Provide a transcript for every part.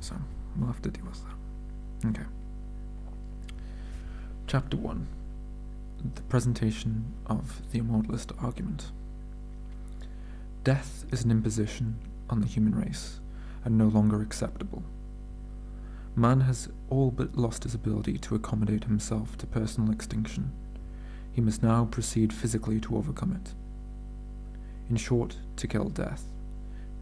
so we'll have to deal with that. Okay. Chapter 1. The presentation of the Immortalist argument. Death is an imposition on the human race, and no longer acceptable. Man has all but lost his ability to accommodate himself to personal extinction. He must now proceed physically to overcome it. In short, to kill death,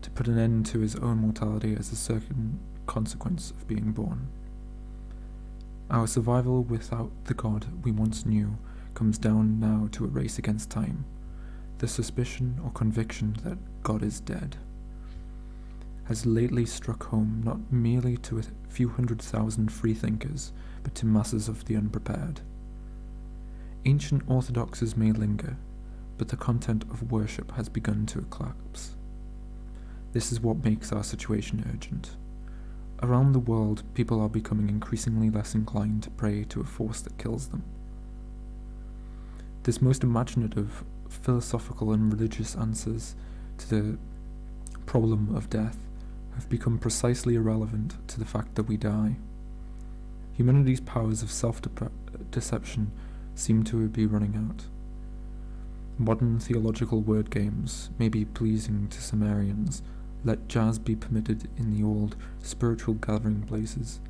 to put an end to his own mortality as a certain consequence of being born. Our survival without the God we once knew comes down now to a race against time, the suspicion or conviction that God is dead has lately struck home not merely to a few 100,000 freethinkers, but to masses of the unprepared. Ancient orthodoxies may linger, but the content of worship has begun to collapse. This is what makes our situation urgent. Around the world, people are becoming increasingly less inclined to pray to a force that kills them. This most imaginative, philosophical and religious answers to the problem of death have become precisely irrelevant to the fact that we die. Humanity's powers of self-deception seem to be running out. Modern theological word games may be pleasing to Sumerians. Let jazz be permitted in the old spiritual gathering places.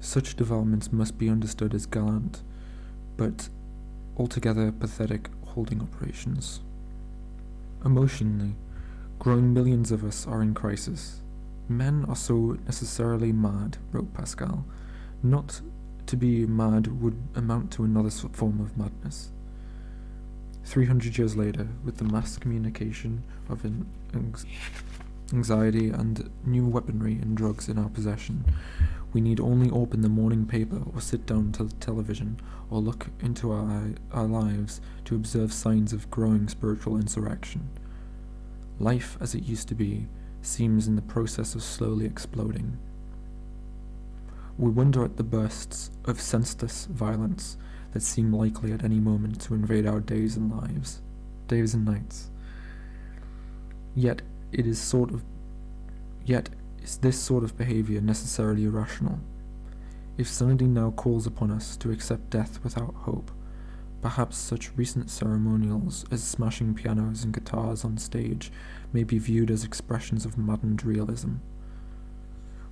Such developments must be understood as gallant, but altogether pathetic holding operations. Emotionally, growing millions of us are in crisis. Men are so necessarily mad, wrote Pascal. Not to be mad would amount to another form of madness. 300 years later, with the mass communication of anxiety and new weaponry and drugs in our possession, we need only open the morning paper or sit down to television or look into our lives to observe signs of growing spiritual insurrection. Life as it used to be seems in the process of slowly exploding. We wonder at the bursts of senseless violence that seem likely at any moment to invade our days and nights. Yet is this sort of behavior necessarily irrational? If sanity now calls upon us to accept death without hope, perhaps such recent ceremonials as smashing pianos and guitars on stage may be viewed as expressions of maddened realism.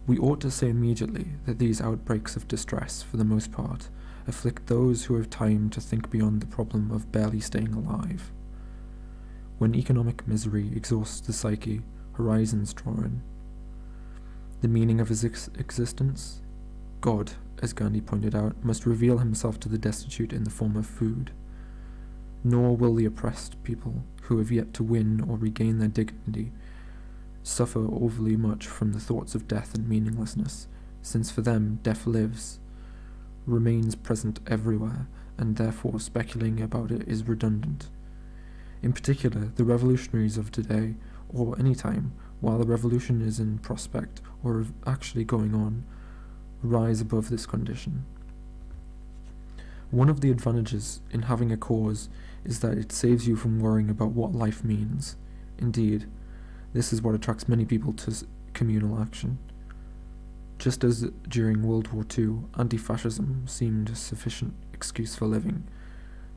We ought to say immediately that these outbreaks of distress, for the most part, afflict those who have time to think beyond the problem of barely staying alive. When economic misery exhausts the psyche, horizons draw in. The meaning of his existence? God, as Gandhi pointed out, must reveal himself to the destitute in the form of food. Nor will the oppressed people, who have yet to win or regain their dignity, suffer overly much from the thoughts of death and meaninglessness, since for them death lives, remains present everywhere, and therefore speculating about it is redundant. In particular, the revolutionaries of today, or any time, while the revolution is in prospect or actually going on, rise above this condition. One of the advantages in having a cause is that it saves you from worrying about what life means. Indeed, this is what attracts many people to communal action. Just as during World War II, anti-fascism seemed a sufficient excuse for living,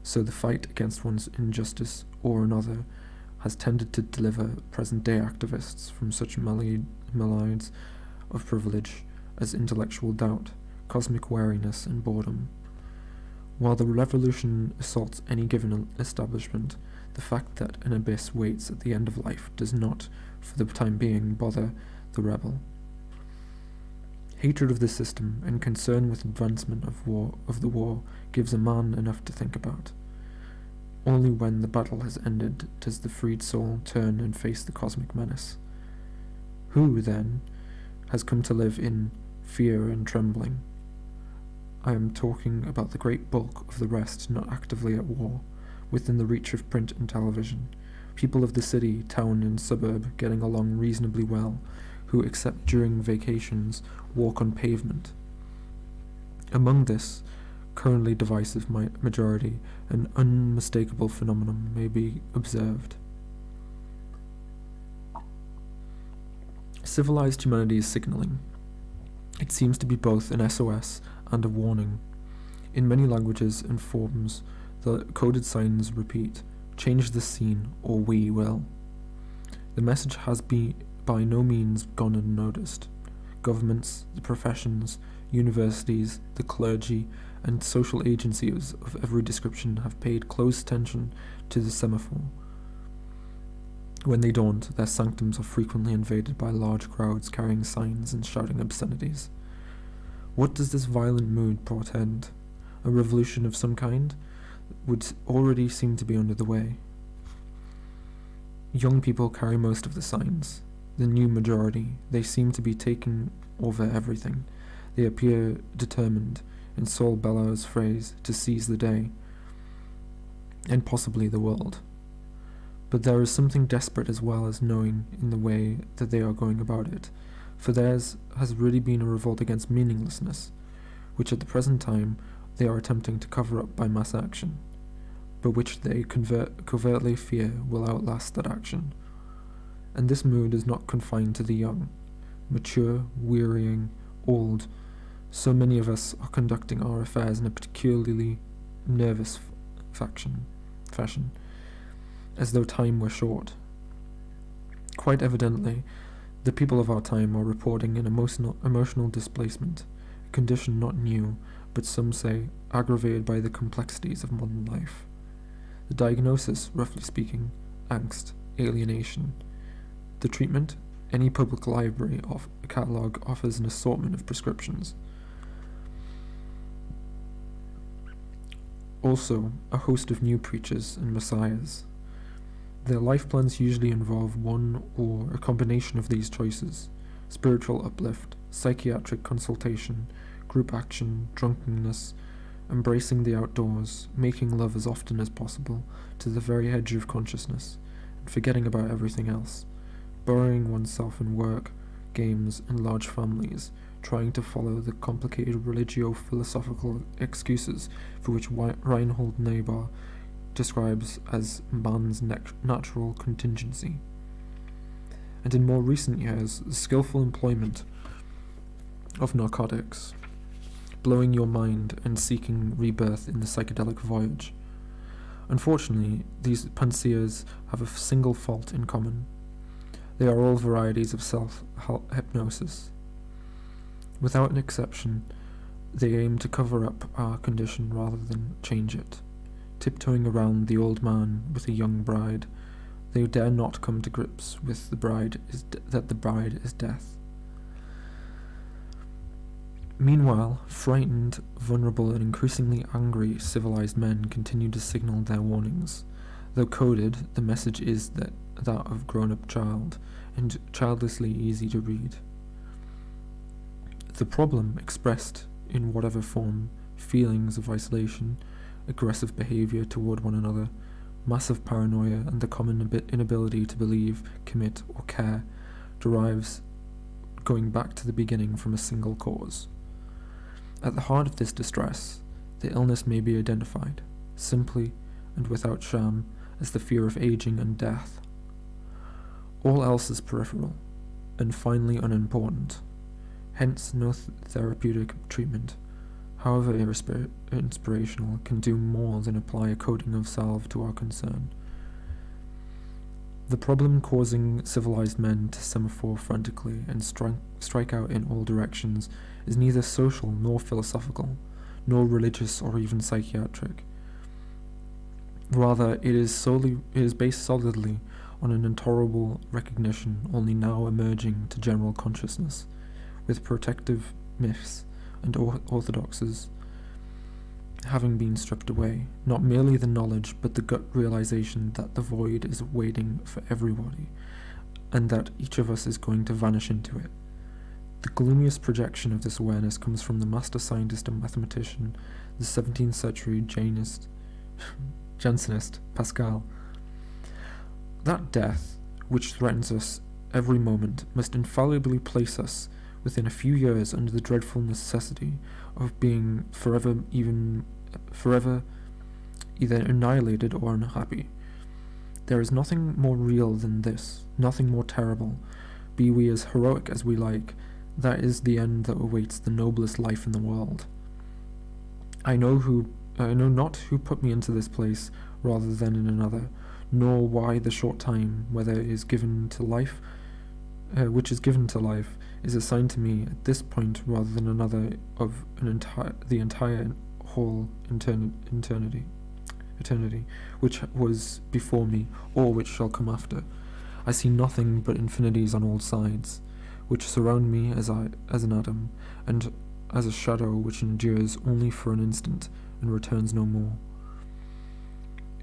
so the fight against one's injustice or another has tended to deliver present-day activists from such maladies of privilege as intellectual doubt, cosmic weariness, and boredom. While the revolution assaults any given establishment, the fact that an abyss waits at the end of life does not, for the time being, bother the rebel. Hatred of the system and concern with advancement of the war gives a man enough to think about. Only when the battle has ended does the freed soul turn and face the cosmic menace. Who, then, has come to live in fear and trembling? I am talking about the great bulk of the rest not actively at war, within the reach of print and television, people of the city, town, and suburb getting along reasonably well, who, except during vacations, walk on pavement. Among this currently divisive majority, an unmistakable phenomenon may be observed. civilized humanity is signaling. It seems to be both an SOS and a warning. In many languages and forms, the coded signs repeat, "Change the scene, or we will." The message has by no means gone unnoticed. Governments, the professions, universities, the clergy, and social agencies of every description have paid close attention to the semaphore. When they don't, their sanctums are frequently invaded by large crowds carrying signs and shouting obscenities. What does this violent mood portend? A revolution of some kind would already seem to be under the way. Young people carry most of the signs. The new majority, they seem to be taking over everything. They appear determined, in Saul Bellow's phrase, to seize the day, and possibly the world. But there is something desperate as well as knowing in the way that they are going about it, for theirs has really been a revolt against meaninglessness, which at the present time they are attempting to cover up by mass action, but which they covertly fear will outlast that action. And this mood is not confined to the young, mature, wearying, old. So many of us are conducting our affairs in a particularly nervous fashion, as though time were short. Quite evidently, the people of our time are reporting an emotional displacement, a condition not new, but some say aggravated by the complexities of modern life. The diagnosis, roughly speaking, angst, alienation. The treatment, any public library of a catalogue offers an assortment of prescriptions. Also, a host of new preachers and messiahs. Their life plans usually involve one or a combination of these choices: spiritual uplift, psychiatric consultation, group action, drunkenness, embracing the outdoors, making love as often as possible to the very edge of consciousness, and forgetting about everything else, burying oneself in work, games, and large families, trying to follow the complicated religio-philosophical excuses for which Reinhold Niebuhr describes as man's natural contingency. And in more recent years, the skillful employment of narcotics, blowing your mind and seeking rebirth in the psychedelic voyage. Unfortunately, these panaceas have a single fault in common. They are all varieties of self-hypnosis. Without an exception, they aim to cover up our condition rather than change it. Tiptoeing around the old man with a young bride, they dare not come to grips with the bride is death. Meanwhile, frightened, vulnerable, and increasingly angry civilized men continue to signal their warnings. Though coded, the message is that of grown-up child, and childlessly easy to read. The problem, expressed in whatever form, feelings of isolation, aggressive behavior toward one another, massive paranoia, and the common inability to believe, commit, or care, derives, going back to the beginning, from a single cause. At the heart of this distress, the illness may be identified, simply and without sham, as the fear of aging and death. All else is peripheral, and finally unimportant. Hence no therapeutic treatment, however inspirational, can do more than apply a coating of salve to our concern. The problem causing civilized men to semaphore frantically and strike out in all directions is neither social nor philosophical, nor religious or even psychiatric. Rather, it is based solidly on an intolerable recognition only now emerging to general consciousness, with protective myths and orthodoxies having been stripped away, not merely the knowledge but the gut realization that the void is waiting for everybody, and that each of us is going to vanish into it. The gloomiest projection of this awareness comes from the master scientist and mathematician, the 17th century Jansenist Pascal. That death, which threatens us every moment, must infallibly place us within a few years under the dreadful necessity of being forever either annihilated or unhappy. There is nothing more real than this, nothing more terrible, Be we as heroic as we like, that is the end that awaits the noblest life in the world. I know not who put me into this place rather than in another, nor why the short time which is given to life, is assigned to me at this point rather than another of the entire whole eternity, which was before me, or which shall come after. I see nothing but infinities on all sides, which surround me as an atom, and as a shadow which endures only for an instant and returns no more.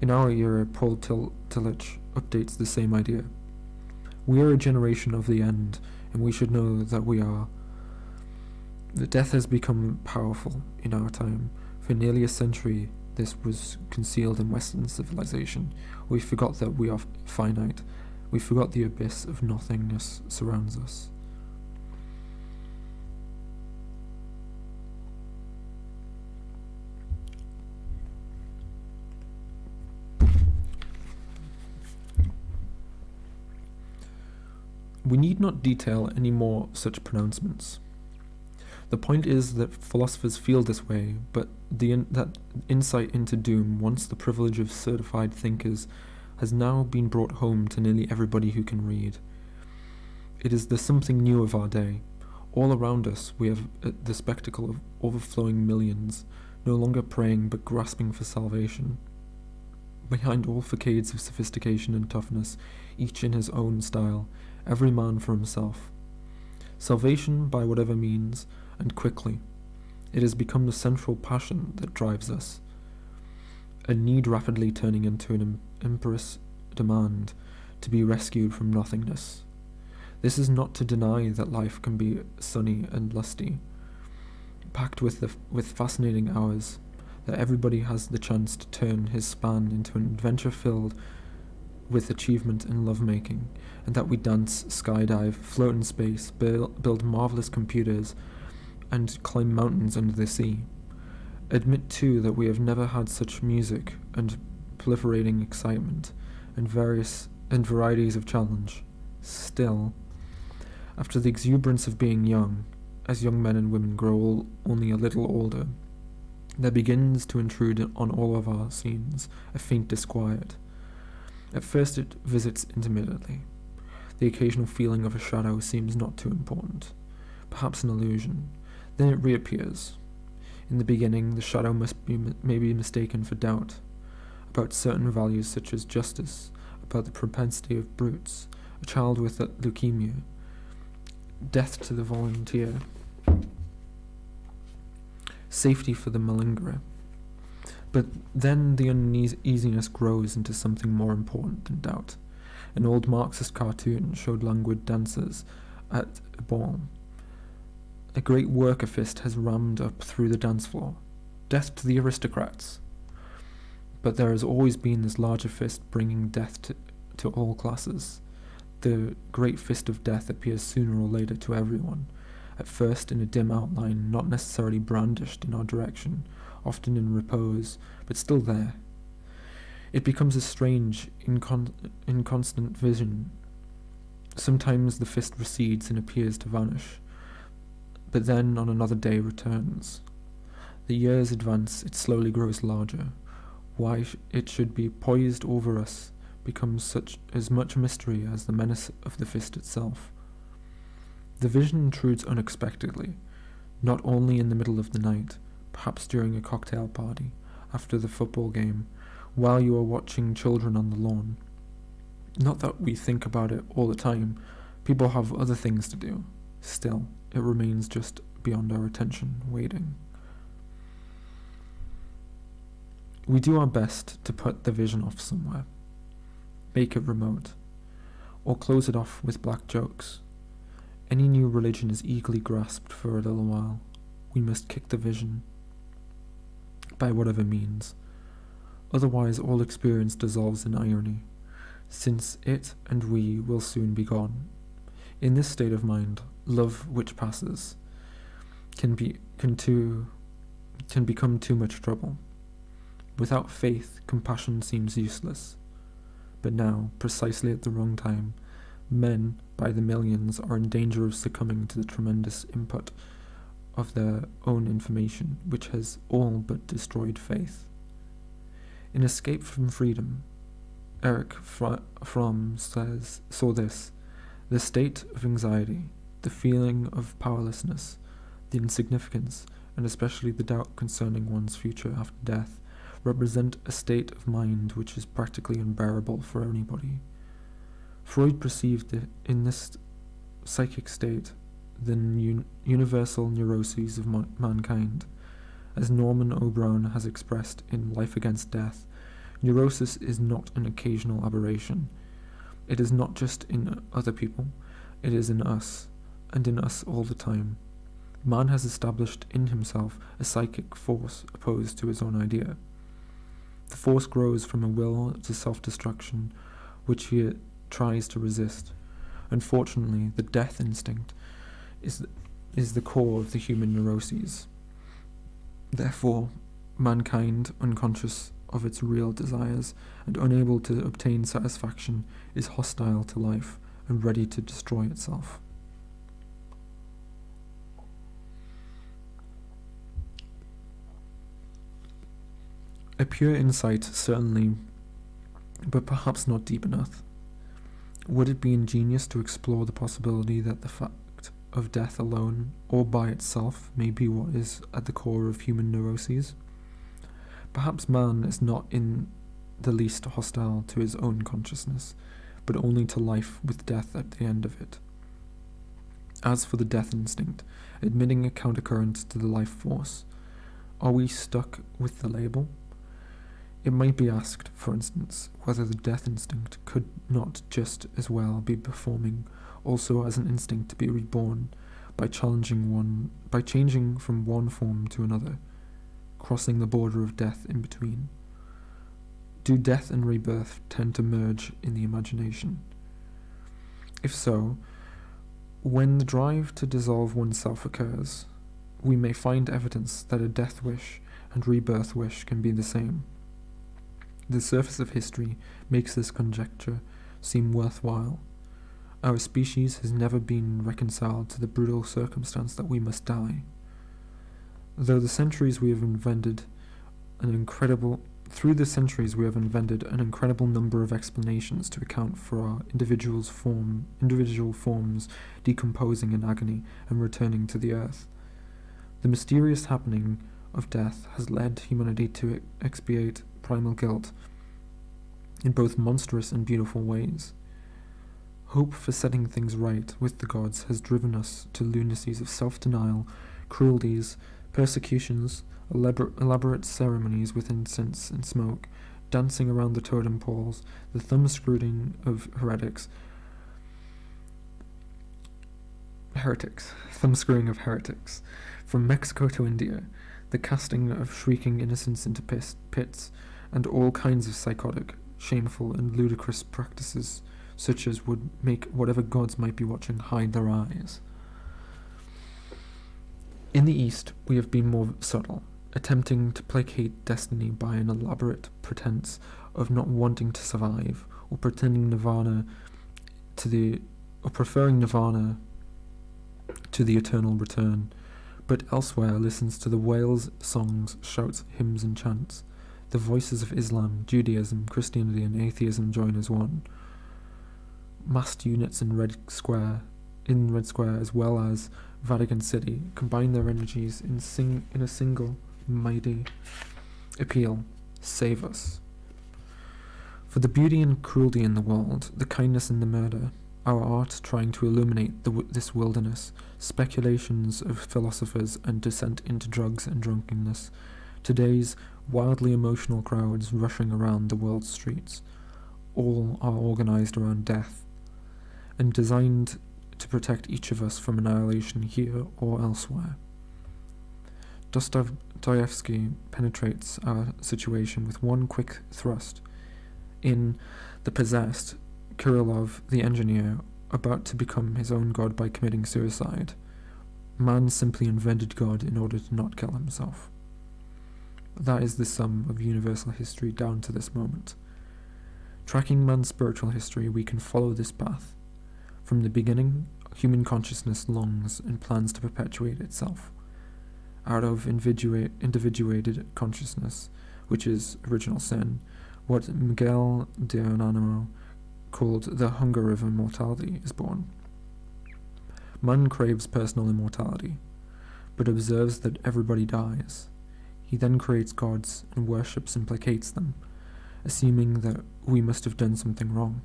In our era, Paul Tillich updates the same idea. We are a generation of the end, and we should know that we are. The death has become powerful in our time. For nearly a century, this was concealed in Western civilization. We forgot that we are finite. We forgot the abyss of nothingness surrounds us. We need not detail any more such pronouncements. The point is that philosophers feel this way, but that insight into doom, once the privilege of certified thinkers, has now been brought home to nearly everybody who can read. It is the something new of our day. All around us we have the spectacle of overflowing millions, no longer praying but grasping for salvation. Behind all facades of sophistication and toughness, each in his own style, every man for himself. Salvation by whatever means, and quickly. It has become the central passion that drives us, a need rapidly turning into an imperious demand to be rescued from nothingness. This is not to deny that life can be sunny and lusty, packed with fascinating hours, that everybody has the chance to turn his span into an adventure filled with achievement and lovemaking, and that we dance, skydive, float in space, build marvelous computers, and climb mountains under the sea. Admit too that we have never had such music and proliferating excitement and varieties of challenge. Still, after the exuberance of being young, as young men and women grow only a little older, there begins to intrude on all of our scenes a faint disquiet. At first it visits intermittently. The occasional feeling of a shadow seems not too important, perhaps an illusion. Then it reappears. In the beginning, the shadow may be mistaken for doubt, about certain values such as justice, about the propensity of brutes, a child with leukemia, death to the volunteer, safety for the malingerer. But then the uneasiness grows into something more important than doubt. An old Marxist cartoon showed languid dancers at a ball. A great worker fist has rammed up through the dance floor. Death to the aristocrats! But there has always been this larger fist bringing death to all classes. The great fist of death appears sooner or later to everyone, at first in a dim outline, not necessarily brandished in our direction, often in repose, but still there. It becomes a strange, inconstant vision. Sometimes the fist recedes and appears to vanish, but then on another day returns. The years advance, it slowly grows larger. Why it should be poised over us becomes as much a mystery as the menace of the fist itself. The vision intrudes unexpectedly, not only in the middle of the night, perhaps during a cocktail party, after the football game, while you are watching children on the lawn. Not that we think about it all the time, people have other things to do. Still, it remains just beyond our attention, waiting. We do our best to put the vision off somewhere, make it remote, or close it off with black jokes. Any new religion is eagerly grasped for a little while. We must kick the vision, by whatever means. Otherwise all experience dissolves in irony, since it and we will soon be gone. In this state of mind, love which passes can become too much trouble. Without faith, compassion seems useless. But now, precisely at the wrong time, men, by by the millions are in danger of succumbing to the tremendous input of their own information, which has all but destroyed faith. In Escape from Freedom, Eric Fromm saw this: the state of anxiety, the feeling of powerlessness, the insignificance, and especially the doubt concerning one's future after death, represent a state of mind which is practically unbearable for anybody. Freud perceived in this psychic state the universal neuroses of mankind. As Norman O'Brien has expressed in Life Against Death, neurosis is not an occasional aberration. It is not just in other people, it is in us, and in us all the time. Man has established in himself a psychic force opposed to his own idea. The force grows from a will to self-destruction, which he tries to resist. Unfortunately, the death instinct is the core of the human neuroses. Therefore, mankind, unconscious of its real desires and unable to obtain satisfaction, is hostile to life and ready to destroy itself. A pure insight, certainly, but perhaps not deep enough. Would it be ingenious to explore the possibility that the fact of death alone, or by itself, may be what is at the core of human neuroses? Perhaps man is not in the least hostile to his own consciousness, but only to life with death at the end of it. As for the death instinct, admitting a countercurrent to the life force, are we stuck with the label? It might be asked, for instance, whether the death instinct could not just as well be performing also as an instinct to be reborn by changing from one form to another, crossing the border of death in between. Do death and rebirth tend to merge in the imagination? If so, when the drive to dissolve oneself occurs, we may find evidence that a death wish and rebirth wish can be the same. The surface of history makes this conjecture seem worthwhile. Our species has never been reconciled to the brutal circumstance that we must die. Through the centuries we have invented an incredible number of explanations to account for our individual forms decomposing in agony and returning to the earth. The mysterious happening of death has led humanity to expiate primal guilt in both monstrous and beautiful ways. Hope for setting things right with the gods has driven us to lunacies of self-denial, cruelties, persecutions, elaborate ceremonies with incense and smoke, dancing around the totem poles, the thumb-screwing of heretics, from Mexico to India, the casting of shrieking innocents into pits, and all kinds of psychotic, shameful, and ludicrous practices, such as would make whatever gods might be watching hide their eyes. In the East, we have been more subtle, attempting to placate destiny by an elaborate pretense of not wanting to survive, or preferring nirvana to the eternal return, but elsewhere listens to the wails, songs, shouts, hymns, and chants. The voices of Islam, Judaism, Christianity, and atheism join as one. Massed units in Red Square, as well as Vatican City, combine their energies in a single mighty appeal: save us. For the beauty and cruelty in the world, the kindness and the murder, our art trying to illuminate this wilderness, speculations of philosophers and descent into drugs and drunkenness, today's wildly emotional crowds rushing around the world's streets, all are organized around death, and designed to protect each of us from annihilation here or elsewhere. Dostoevsky penetrates our situation with one quick thrust. In The Possessed, Kirillov, the engineer, about to become his own god by committing suicide. Man simply invented God in order to not kill himself. That is the sum of universal history down to this moment. Tracking man's spiritual history, we can follow this path. From the beginning, human consciousness longs and plans to perpetuate itself. Out of individuated consciousness, which is original sin, what Miguel de Unamuno called the hunger of immortality is born. Man craves personal immortality, but observes that everybody dies. He then creates gods and worships and placates them, assuming that we must have done something wrong.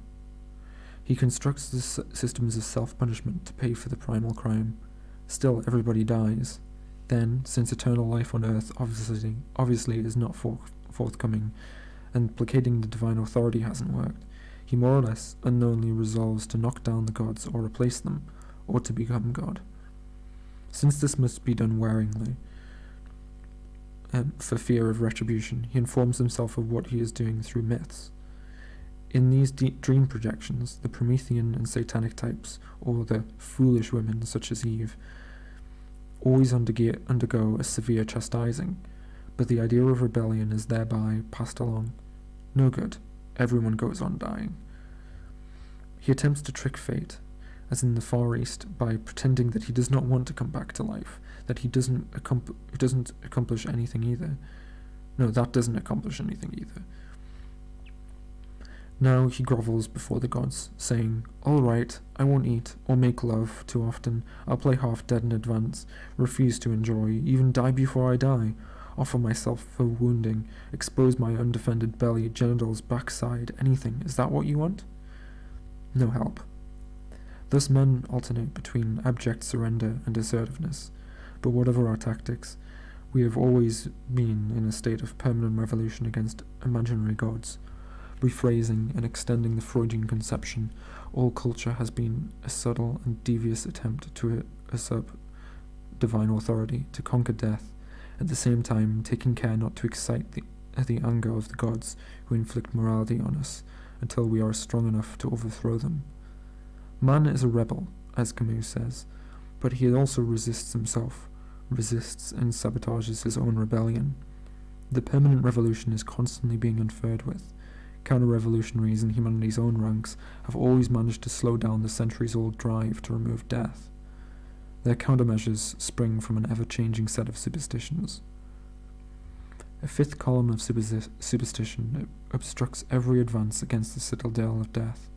He constructs the systems of self-punishment to pay for the primal crime. Still, everybody dies. Then, since eternal life on earth obviously is not forthcoming, and placating the divine authority hasn't worked, he more or less unknowingly resolves to knock down the gods or replace them, or to become God. Since this must be done waringly, for fear of retribution, he informs himself of what he is doing through myths. In these dream projections, the Promethean and Satanic types, or the foolish women such as Eve, always undergo a severe chastising, but the idea of rebellion is thereby passed along. No good, everyone goes on dying. He attempts to trick fate, as in the Far East, by pretending that he does not want to come back to life, that he doesn't accomplish anything either. No, that doesn't accomplish anything either. Now he grovels before the gods, saying, "All right, I won't eat or make love too often. I'll play half dead in advance, refuse to enjoy, even die before I die, offer myself for wounding, expose my undefended belly, genitals, backside, anything. Is that what you want?" No help. Thus men alternate between abject surrender and assertiveness, but whatever our tactics, we have always been in a state of permanent revolution against imaginary gods. Rephrasing and extending the Freudian conception, all culture has been a subtle and devious attempt to usurp divine authority, to conquer death, at the same time taking care not to excite the anger of the gods who inflict morality on us, until we are strong enough to overthrow them. Man is a rebel, as Camus says, but he also resists himself, resists and sabotages his own rebellion. The permanent revolution is constantly being unfurled with. Counter-revolutionaries in humanity's own ranks have always managed to slow down the centuries-old drive to remove death. Their countermeasures spring from an ever-changing set of superstitions. A fifth column of superstition obstructs every advance against the citadel of death.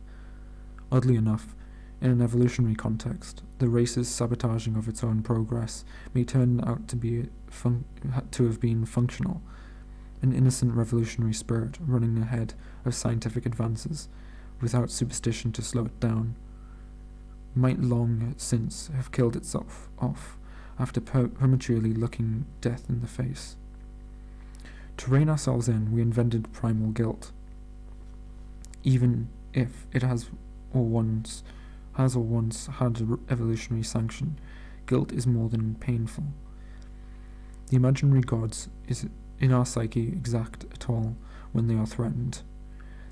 Oddly enough, in an evolutionary context, the race's sabotaging of its own progress may turn out to have been functional. An innocent revolutionary spirit running ahead of scientific advances, without superstition to slow it down, might long since have killed itself off after prematurely looking death in the face. To rein ourselves in, we invented primal guilt. Even if it has or once had evolutionary sanction, guilt is more than painful. The imaginary gods is in our psyche exact at all when they are threatened.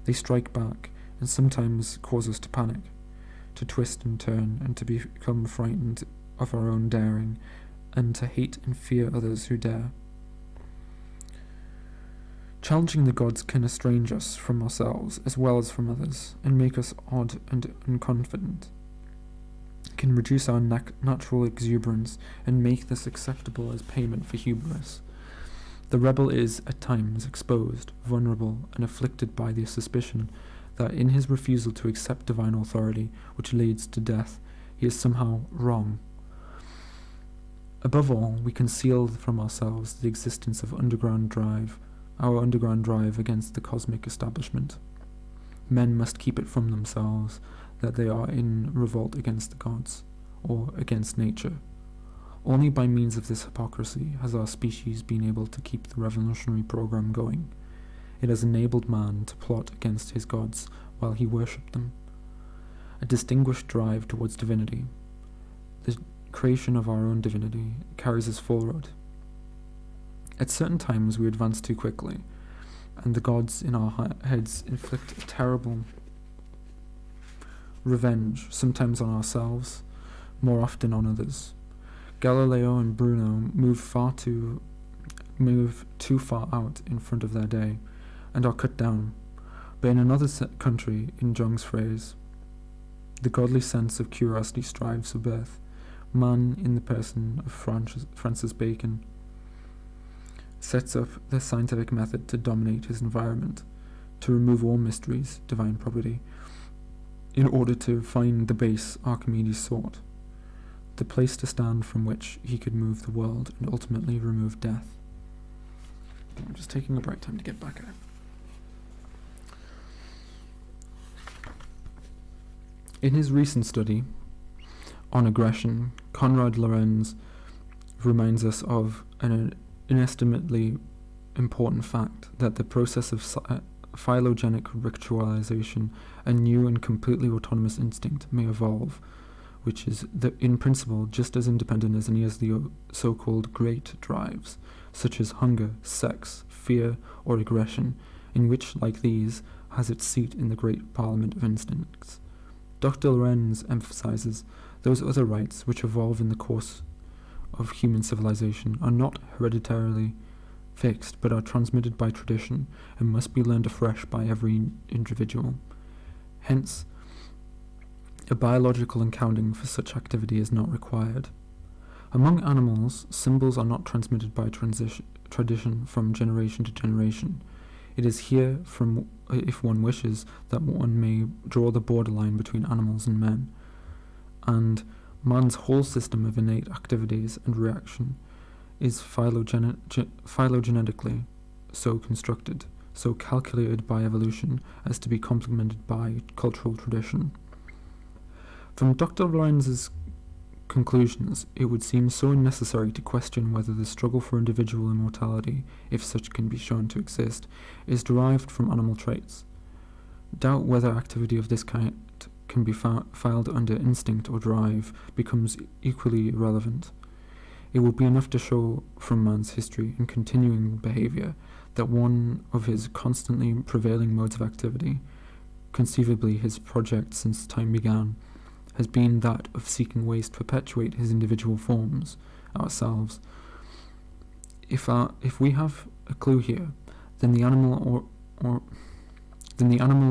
They strike back, and sometimes cause us to panic, to twist and turn, and to become frightened of our own daring, and to hate and fear others who dare. Challenging the gods can estrange us from ourselves as well as from others, and make us odd and unconfident. It can reduce our natural exuberance and make this acceptable as payment for hubris. The rebel is, at times, exposed, vulnerable, and afflicted by the suspicion that in his refusal to accept divine authority, which leads to death, he is somehow wrong. Above all, we conceal from ourselves the existence of our underground drive against the cosmic establishment. Men must keep it from themselves that they are in revolt against the gods, or against nature. Only by means of this hypocrisy has our species been able to keep the revolutionary program going. It has enabled man to plot against his gods while he worshipped them. A distinguished drive towards divinity, the creation of our own divinity, carries us forward. At certain times we advance too quickly, and the gods in our heads inflict a terrible revenge, sometimes on ourselves, more often on others. Galileo and Bruno move too far out in front of their day, and are cut down. But in another country, in Jung's phrase, The godly sense of curiosity strives for birth. Man, in the person of Francis Bacon, sets up the scientific method to dominate his environment, to remove all mysteries, divine property, in order to find the base Archimedes sought, the place to stand from which he could move the world and ultimately remove death. I'm just taking a break time to get back at it. In his recent study on aggression, Konrad Lorenz reminds us of an inestimably important fact that the process of phylogenic ritualization, a new and completely autonomous instinct, may evolve, which is in principle just as independent as any of the so-called great drives, such as hunger, sex, fear, or aggression, in which, like these, has its seat in the great parliament of instincts. Dr. Lorenz emphasizes those other rights which evolve in the course of human civilization are not hereditarily fixed, but are transmitted by tradition and must be learned afresh by every individual. Hence, a biological accounting for such activity is not required. Among animals, symbols are not transmitted by tradition from generation to generation. It is here, if one wishes, that one may draw the borderline between animals and men, and man's whole system of innate activities and reaction is phylogenetically so constructed, so calculated by evolution as to be complemented by cultural tradition. From Dr. Lorenz's conclusions, it would seem so unnecessary to question whether the struggle for individual immortality, if such can be shown to exist, is derived from animal traits. Doubt whether activity of this kind can be filed under instinct or drive becomes equally irrelevant. It will be enough to show from man's history and continuing behavior that one of his constantly prevailing modes of activity, conceivably his project since time began, has been that of seeking ways to perpetuate his individual forms, ourselves. If we have a clue here, then the animal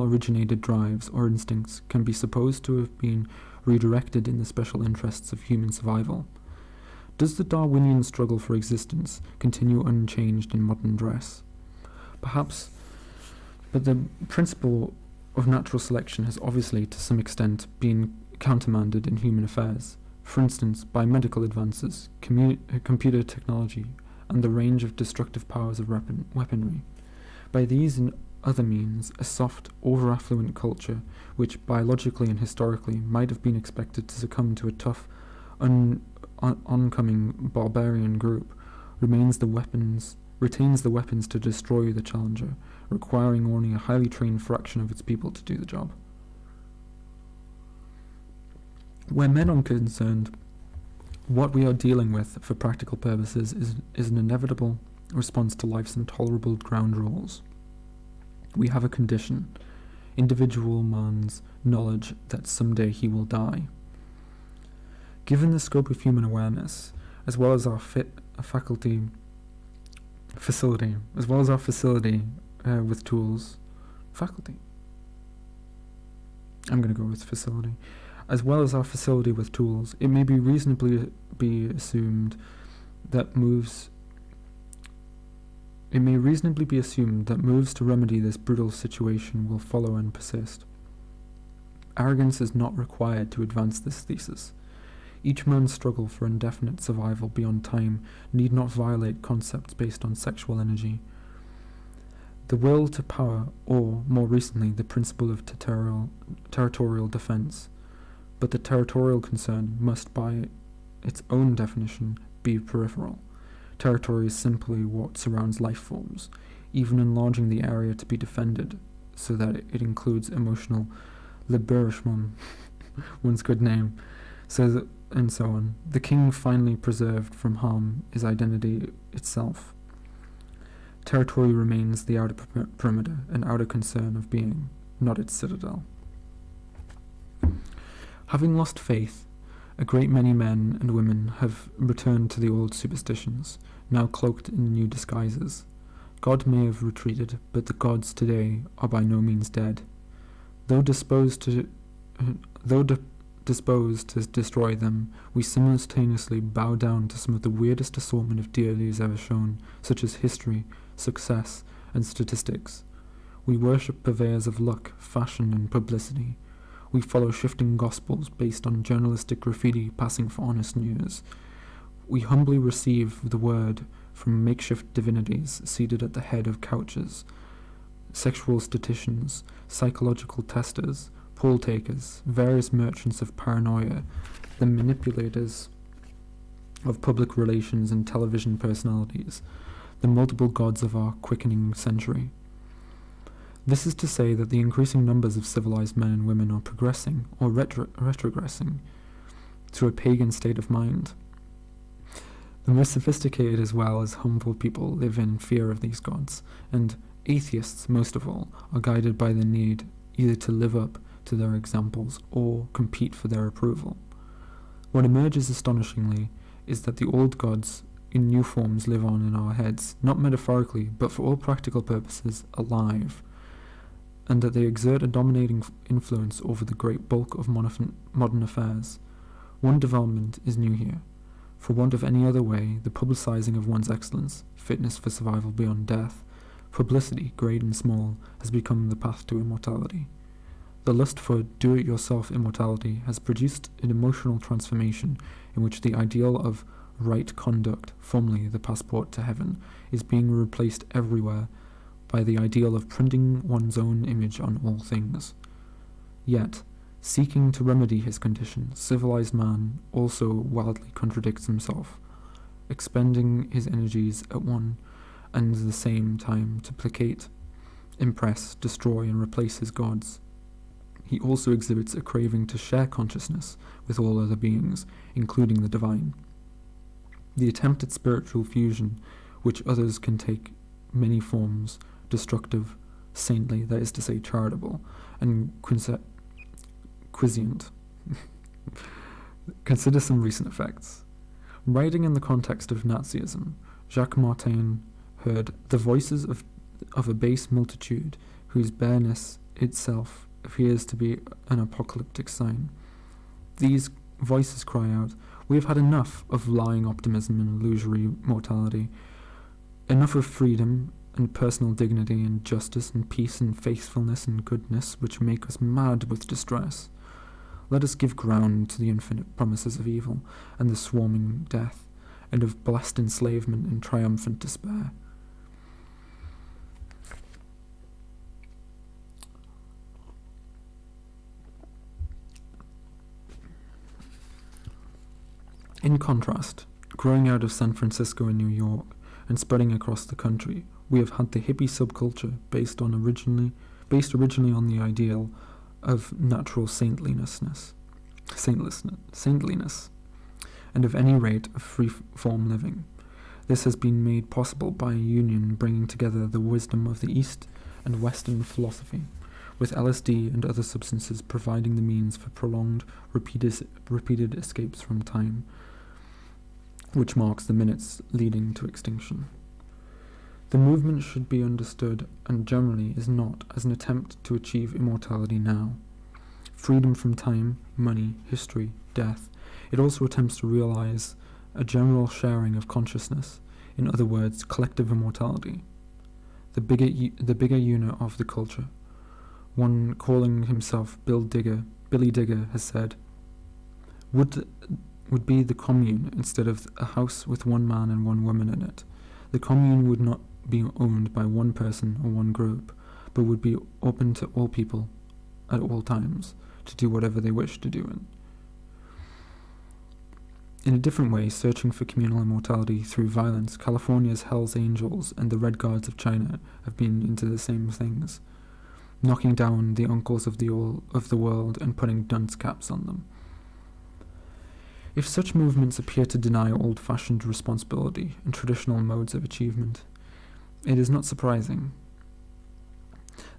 originated drives or instincts can be supposed to have been redirected in the special interests of human survival. Does the Darwinian struggle for existence continue unchanged in modern dress? Perhaps, but the principle of natural selection has obviously to some extent been countermanded in human affairs, for instance by medical advances, computer technology, and the range of destructive powers of weaponry. By these and other means, a soft, over-affluent culture, which biologically and historically might have been expected to succumb to a tough, oncoming barbarian group, retains the weapons to destroy the challenger, requiring only a highly trained fraction of its people to do the job. Where men are concerned, what we are dealing with for practical purposes is an inevitable response to life's intolerable ground rules. We have a condition, individual man's knowledge that someday he will die. Given the scope of human awareness, as well as our facility with tools, I'm going to go with facility. As well as our facility with tools, it may be reasonably be assumed that moves to remedy this brutal situation will follow and persist. Arrogance is not required to advance this thesis. Each man's struggle for indefinite survival beyond time need not violate concepts based on sexual energy. The will to power, or, more recently, the principle of territorial defense. But the territorial concern must, by its own definition, be peripheral. Territory is simply what surrounds life forms, even enlarging the area to be defended so that it includes emotional liberation, one's good name, and so on. The king finally preserved from harm is identity itself. Territory remains the outer perimeter, an outer concern of being, not its citadel. Having lost faith, a great many men and women have returned to the old superstitions, now cloaked in new disguises. God may have retreated, but the gods today are by no means dead. Though disposed to Though disposed to destroy them, we simultaneously bow down to some of the weirdest assortment of deities ever shown, such as history, success, and statistics. We worship purveyors of luck, fashion, and publicity. We follow shifting gospels based on journalistic graffiti passing for honest news. We humbly receive the word from makeshift divinities seated at the head of couches, sexual statisticians, psychological testers, poll takers, various merchants of paranoia, the manipulators of public relations and television personalities, the multiple gods of our quickening century. This is to say that the increasing numbers of civilized men and women are progressing or retrogressing to a pagan state of mind. The most sophisticated as well as humble people live in fear of these gods, and atheists, most of all, are guided by the need either to live up to their examples or compete for their approval. What emerges astonishingly is that the old gods in new forms live on in our heads, not metaphorically, but for all practical purposes, alive, and that they exert a dominating influence over the great bulk of modern affairs. One development is new here. For want of any other way, the publicizing of one's excellence, fitness for survival beyond death, publicity, great and small, has become the path to immortality. The lust for do-it-yourself immortality has produced an emotional transformation in which the ideal of right conduct, formerly the passport to heaven, is being replaced everywhere by the ideal of printing one's own image on all things. Yet, seeking to remedy his condition, civilized man also wildly contradicts himself, expending his energies at one and the same time to placate, impress, destroy, and replace his gods. He also exhibits a craving to share consciousness with all other beings, including the divine. The attempt at spiritual fusion, which others can take many forms, destructive, saintly, that is to say charitable, and quiescent. Consider some recent effects. Writing in the context of Nazism, Jacques Martin heard the voices of a base multitude whose bareness itself appears to be an apocalyptic sign. These voices cry out, "We have had enough of lying optimism and illusory mortality, enough of freedom and personal dignity and justice and peace and faithfulness and goodness which make us mad with distress. Let us give ground to the infinite promises of evil and the swarming death, and of blessed enslavement and triumphant despair." In contrast, growing out of San Francisco and New York, and spreading across the country, we have had the hippie subculture based originally on the ideal of natural saintliness, and of any rate of free-form living. This has been made possible by a union bringing together the wisdom of the East and Western philosophy, with LSD and other substances providing the means for prolonged, repeated escapes from time, which marks the minutes leading to extinction. The movement should be understood, and generally is not, as an attempt to achieve immortality now. Freedom from time, money, history, death. It also attempts to realize a general sharing of consciousness, in other words, collective immortality. The bigger unit of the culture, one calling himself Billy Digger, has said, would be the commune instead of a house with one man and one woman in it. The commune would not be owned by one person or one group, but would be open to all people at all times to do whatever they wish to do. In a different way, searching for communal immortality through violence, California's Hell's Angels and the Red Guards of China have been into the same things, knocking down the uncles of the world and putting dunce caps on them. If such movements appear to deny old-fashioned responsibility and traditional modes of achievement, it is not surprising.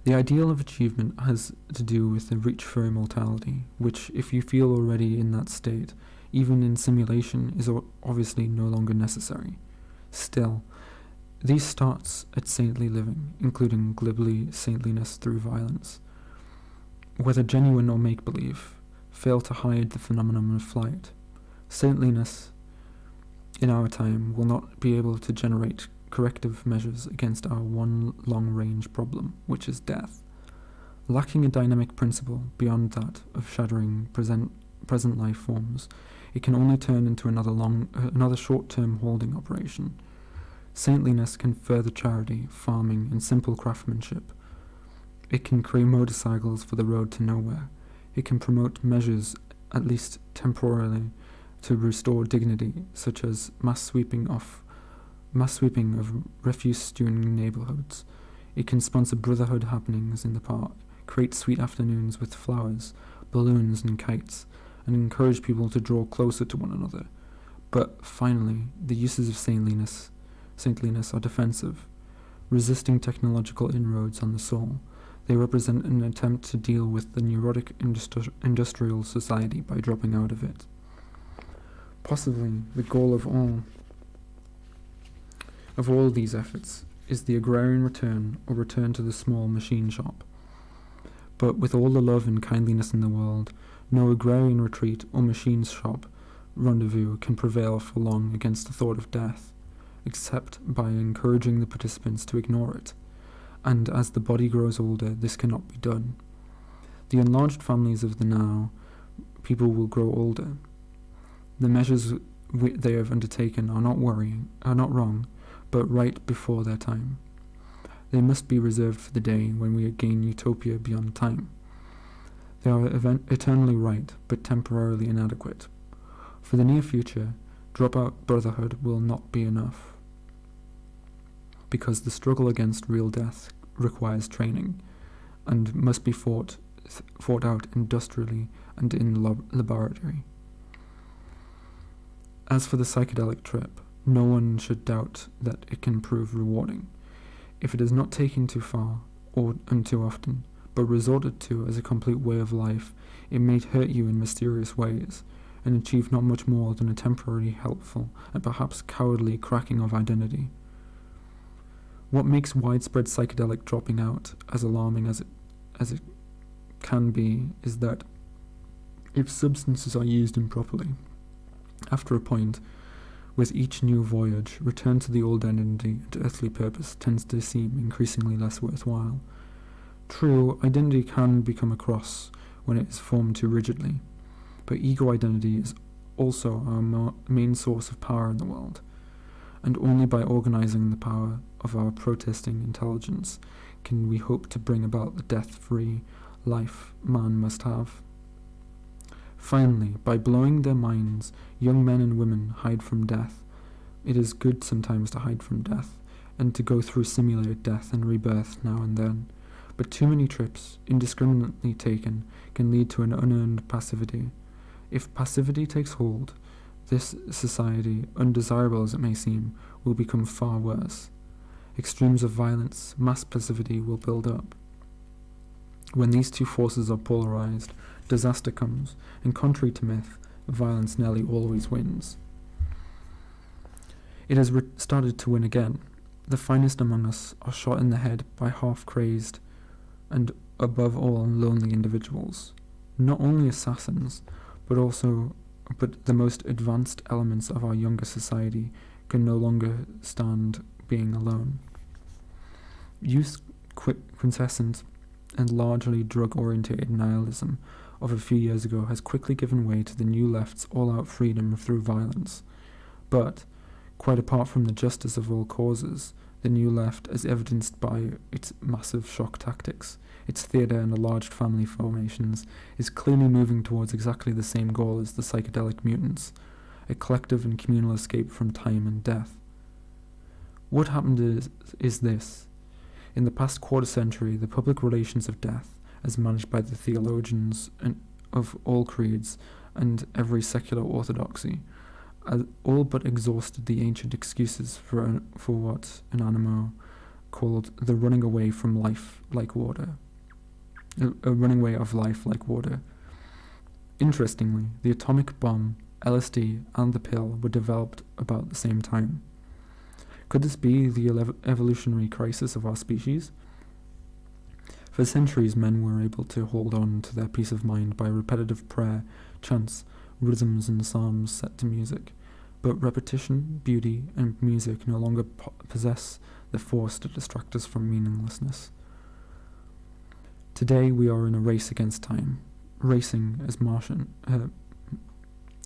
The ideal of achievement has to do with the reach for immortality, which, if you feel already in that state, even in simulation, is obviously no longer necessary. Still, these starts at saintly living, including glibly saintliness through violence. Whether genuine or make-believe, fail to hide the phenomenon of flight. Saintliness in our time will not be able to generate corrective measures against our one long-range problem, which is death. Lacking a dynamic principle beyond that of shattering present life forms, it can only turn into another short-term holding operation. Saintliness can further charity, farming, and simple craftsmanship. It can create motorcycles for the road to nowhere. It can promote measures, at least temporarily, to restore dignity, such as mass sweeping of refuse-strewn neighborhoods. It can sponsor brotherhood happenings in the park, create sweet afternoons with flowers, balloons, and kites, and encourage people to draw closer to one another. But finally, the uses of saintliness are defensive, resisting technological inroads on the soul. They represent an attempt to deal with the neurotic industrial society by dropping out of it. Possibly the goal of all these efforts is the agrarian return to the small machine shop. But with all the love and kindliness in the world, no agrarian retreat or machine shop rendezvous can prevail for long against the thought of death, except by encouraging the participants to ignore it. And as the body grows older, this cannot be done. The enlarged families of the now, people will grow older. The measures they have undertaken are not wrong, but right before their time. They must be reserved for the day when we gain utopia beyond time. They are eternally right, but temporarily inadequate. For the near future, drop-out brotherhood will not be enough, because the struggle against real death requires training, and must be fought out industrially and in the laboratory. As for the psychedelic trip, no one should doubt that it can prove rewarding, if it is not taken too far and too often, but resorted to as a complete way of life. It may hurt you in mysterious ways, and achieve not much more than a temporary, helpful, and perhaps cowardly cracking of identity. What makes widespread psychedelic dropping out as alarming as it can be is that if substances are used improperly, after a point, with each new voyage, return to the old identity and earthly purpose tends to seem increasingly less worthwhile. True, identity can become a cross when it is formed too rigidly, but ego identity is also our main source of power in the world, and only by organizing the power of our protesting intelligence can we hope to bring about the death-free life man must have. Finally, by blowing their minds, young men and women hide from death. It is good sometimes to hide from death, and to go through simulated death and rebirth now and then. But too many trips, indiscriminately taken, can lead to an unearned passivity. If passivity takes hold, this society, undesirable as it may seem, will become far worse. Extremes of violence, mass passivity will build up. When these two forces are polarized, disaster comes, and contrary to myth, violence nearly always wins. It has started to win again. The finest among us are shot in the head by half-crazed and, above all, lonely individuals. Not only assassins, but the most advanced elements of our younger society can no longer stand being alone. Youth's quintessent and largely drug-orientated nihilism of a few years ago has quickly given way to the new left's all-out freedom through violence. But, quite apart from the justice of all causes, the new left, as evidenced by its massive shock tactics, its theatre and enlarged family formations, is clearly moving towards exactly the same goal as the psychedelic mutants, a collective and communal escape from time and death. What happened is this. In the past quarter century, the public relations of death, as managed by the theologians of all creeds and every secular orthodoxy, all but exhausted the ancient excuses for what Anonimo called the running away from life like water. A running away of life like water. Interestingly, the atomic bomb, LSD, and the pill were developed about the same time. Could this be the evolutionary crisis of our species? For centuries, men were able to hold on to their peace of mind by repetitive prayer, chants, rhythms, and psalms set to music. But repetition, beauty, and music no longer possess the force to distract us from meaninglessness. Today we are in a race against time, racing, as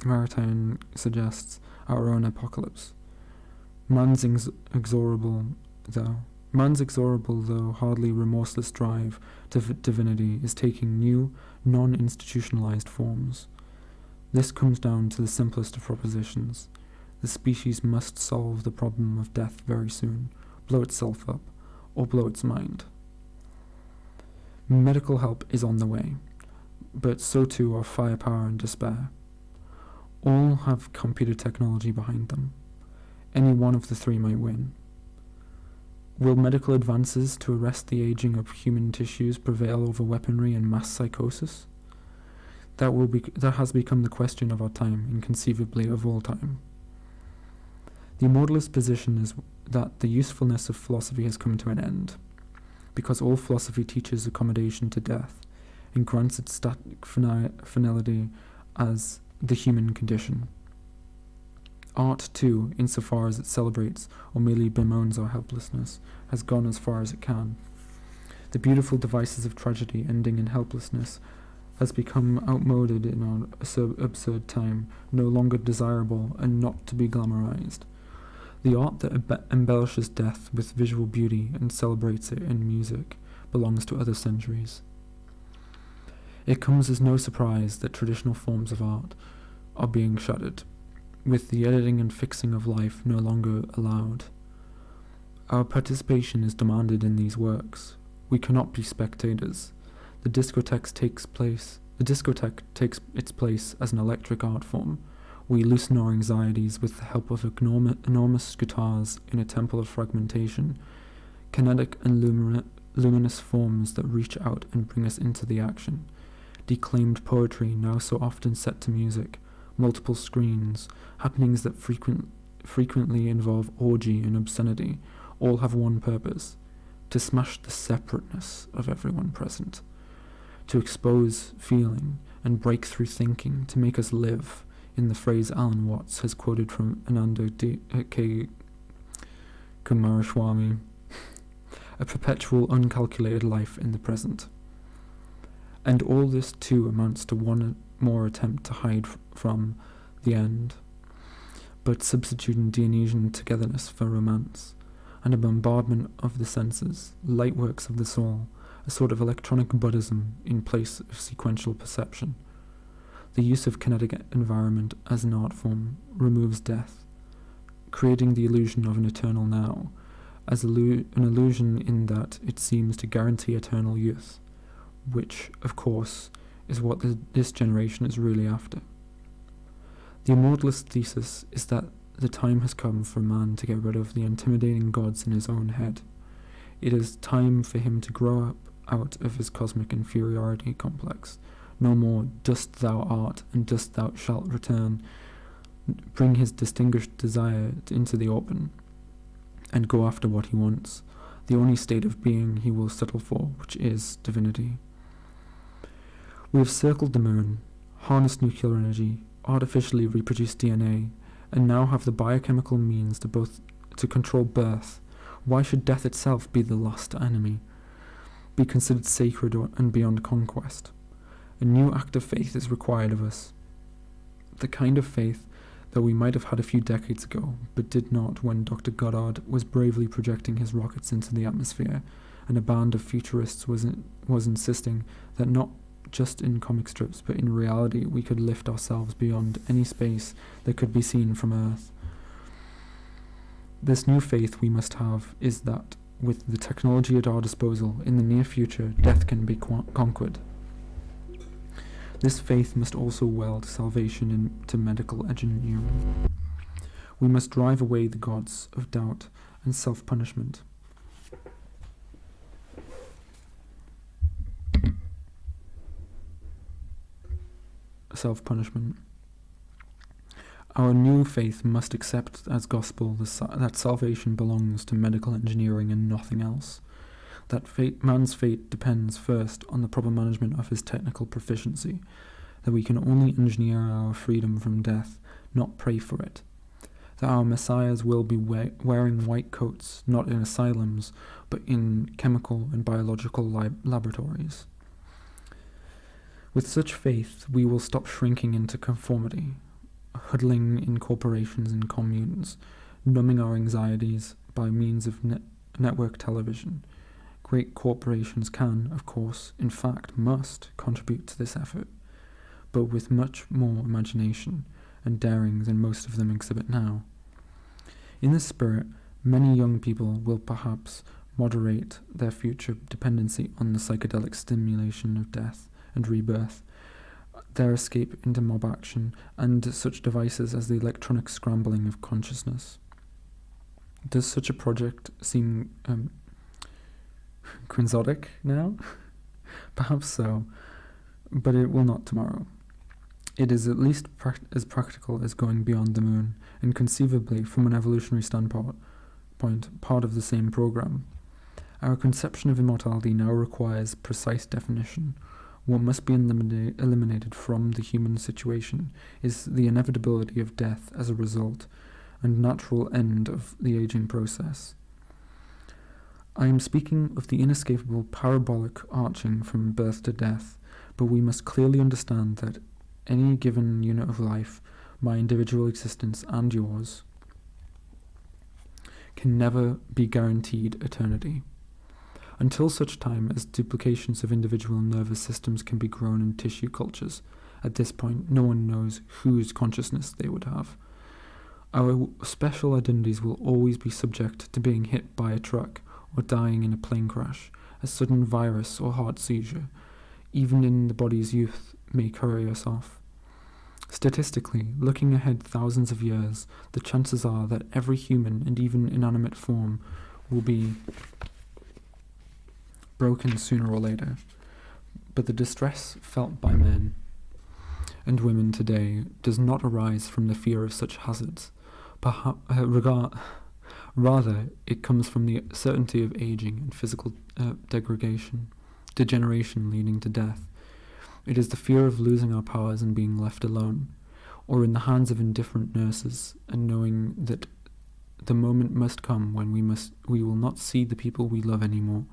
Maritain suggests, our own apocalypse. Man's inexorable, though hardly remorseless drive to divinity is taking new, non-institutionalized forms. This comes down to the simplest of propositions. The species must solve the problem of death very soon, blow itself up, or blow its mind. Medical help is on the way, but so too are firepower and despair. All have computer technology behind them. Any one of the three might win. Will medical advances to arrest the aging of human tissues prevail over weaponry and mass psychosis? That has become the question of our time, inconceivably of all time. The Immortalist position is that the usefulness of philosophy has come to an end, because all philosophy teaches accommodation to death, and grants its static finality as the human condition. Art, too, insofar as it celebrates or merely bemoans our helplessness, has gone as far as it can. The beautiful devices of tragedy ending in helplessness has become outmoded in our absurd time, no longer desirable and not to be glamorized. The art that embellishes death with visual beauty and celebrates it in music belongs to other centuries. It comes as no surprise that traditional forms of art are being shuttered, with the editing and fixing of life no longer allowed. Our participation is demanded in these works. We cannot be spectators. The discotheque takes its place as an electric art form. We loosen our anxieties with the help of enormous guitars in a temple of fragmentation, kinetic and luminous forms that reach out and bring us into the action, declaimed poetry now so often set to music, multiple screens, happenings that frequently involve orgy and obscenity, all have one purpose: to smash the separateness of everyone present, to expose feeling and break through thinking, to make us live, in the phrase Alan Watts has quoted from Ananda K. Kumaraswamy, a perpetual uncalculated life in the present. And all this too amounts to one more attempt to hide from the end, but substituting Dionysian togetherness for romance, and a bombardment of the senses, light works of the soul, a sort of electronic Buddhism in place of sequential perception. The use of kinetic environment as an art form removes death, creating the illusion of an eternal now, as an illusion in that it seems to guarantee eternal youth, which, of course, is what this generation is really after. The Immortalist thesis is that the time has come for man to get rid of the intimidating gods in his own head. It is time for him to grow up out of his cosmic inferiority complex. No more "dust thou art, and dust thou shalt return." Bring his distinguished desire into the open, and go after what he wants, the only state of being he will settle for, which is divinity. We have circled the moon, harnessed nuclear energy, artificially reproduced DNA, and now have the biochemical means to control birth. Why should death itself be the last enemy, be considered sacred and beyond conquest? A new act of faith is required of us. The kind of faith that we might have had a few decades ago, but did not when Dr. Goddard was bravely projecting his rockets into the atmosphere, and a band of futurists was insisting that not just in comic strips, but in reality we could lift ourselves beyond any space that could be seen from Earth. This new faith we must have is that, with the technology at our disposal, in the near future, death can be conquered. This faith must also weld salvation into medical engineering. We must drive away the gods of doubt and self-punishment. Our new faith must accept as gospel that salvation belongs to medical engineering and nothing else. that man's fate depends first on the proper management of his technical proficiency, that we can only engineer our freedom from death, not pray for it, that our messiahs will be wearing white coats, not in asylums, but in chemical and biological laboratories. With such faith, we will stop shrinking into conformity, huddling in corporations and communes, numbing our anxieties by means of network television. Great corporations can, of course, in fact must, contribute to this effort, but with much more imagination and daring than most of them exhibit now. In this spirit, many young people will perhaps moderate their future dependency on the psychedelic stimulation of death and rebirth, their escape into mob action, and such devices as the electronic scrambling of consciousness. Does such a project seem quixotic now? Perhaps so, but it will not tomorrow. It is at least as practical as going beyond the moon, and conceivably, from an evolutionary standpoint, part of the same program. Our conception of immortality now requires precise definition. What must be eliminated from the human situation is the inevitability of death as a result, and natural end of the aging process. I am speaking of the inescapable parabolic arching from birth to death, but we must clearly understand that any given unit of life, my individual existence and yours, can never be guaranteed eternity. Until such time as duplications of individual nervous systems can be grown in tissue cultures, at this point no one knows whose consciousness they would have. Our special identities will always be subject to being hit by a truck or dying in a plane crash, a sudden virus or heart seizure, even in the body's youth, may carry us off. Statistically, looking ahead thousands of years, the chances are that every human and even inanimate form will be broken sooner or later. But the distress felt by men and women today does not arise from the fear of such hazards. Rather, it comes from the certainty of aging and physical degeneration leading to death. It is the fear of losing our powers and being left alone, or in the hands of indifferent nurses, and knowing that the moment must come when we will not see the people we love anymore.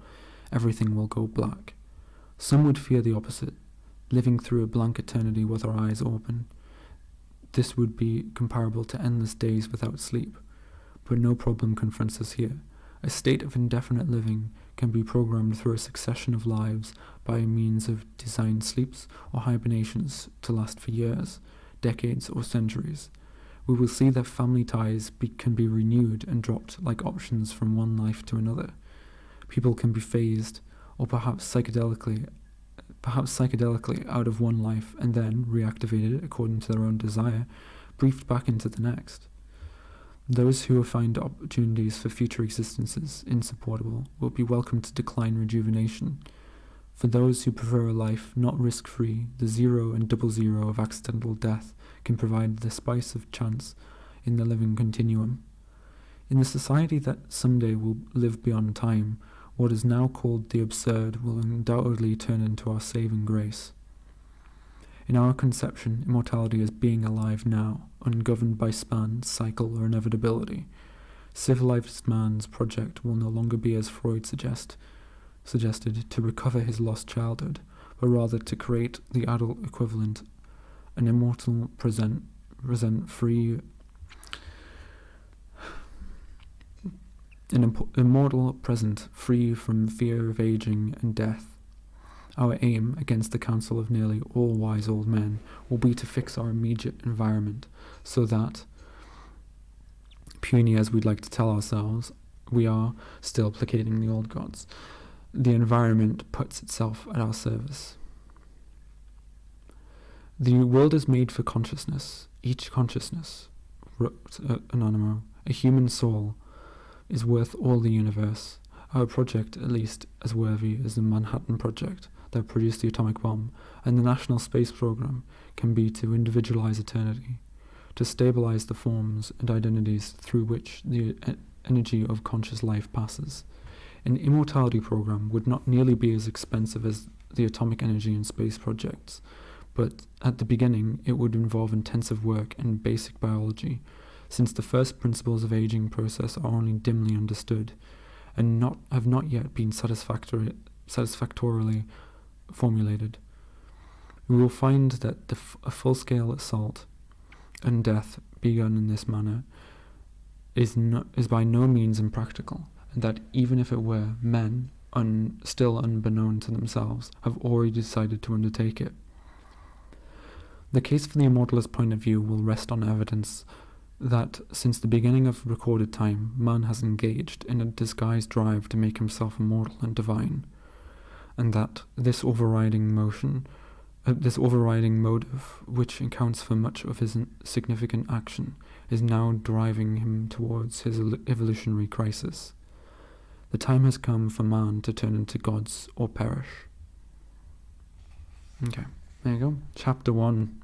Everything will go black. Some would fear the opposite, living through a blank eternity with our eyes open. This would be comparable to endless days without sleep. But no problem confronts us here. A state of indefinite living can be programmed through a succession of lives by means of designed sleeps or hibernations to last for years, decades, or centuries. We will see that family ties can be renewed and dropped like options from one life to another. People can be phased, or perhaps psychedelically out of one life and then reactivated according to their own desire, briefed back into the next. Those who find opportunities for future existences insupportable will be welcome to decline rejuvenation. For those who prefer a life not risk-free, the 0 and 00 of accidental death can provide the spice of chance in the living continuum. In the society that someday will live beyond time, what is now called the absurd will undoubtedly turn into our saving grace. In our conception, immortality is being alive now, ungoverned by span, cycle, or inevitability. Civilized man's project will no longer be, as Freud suggested, to recover his lost childhood, but rather to create the adult equivalent, an immortal present free from fear of aging and death. Our aim, against the counsel of nearly all wise old men, will be to fix our immediate environment so that, puny as we'd like to tell ourselves, we are still placating the old gods. The environment puts itself at our service. The world is made for consciousness. Each consciousness, wrote Anonymous, a human soul, is worth all the universe. Our project, at least, as worthy as the Manhattan Project that produced the atomic bomb, and the National Space Program, can be to individualize eternity, to stabilize the forms and identities through which the energy of conscious life passes. An immortality program would not nearly be as expensive as the atomic energy and space projects, but at the beginning it would involve intensive work in basic biology, since the first principles of aging process are only dimly understood, and have not yet been satisfactorily formulated. We will find that a full-scale assault and death begun in this manner is by no means impractical, and that even if it were, men, still unbeknown to themselves, have already decided to undertake it. The case for the immortalist point of view will rest on evidence that since the beginning of recorded time, man has engaged in a disguised drive to make himself immortal and divine, and that this overriding motive, which accounts for much of his significant action, is now driving him towards his evolutionary crisis. The time has come for man to turn into gods or perish. Okay, there you go. Chapter 1.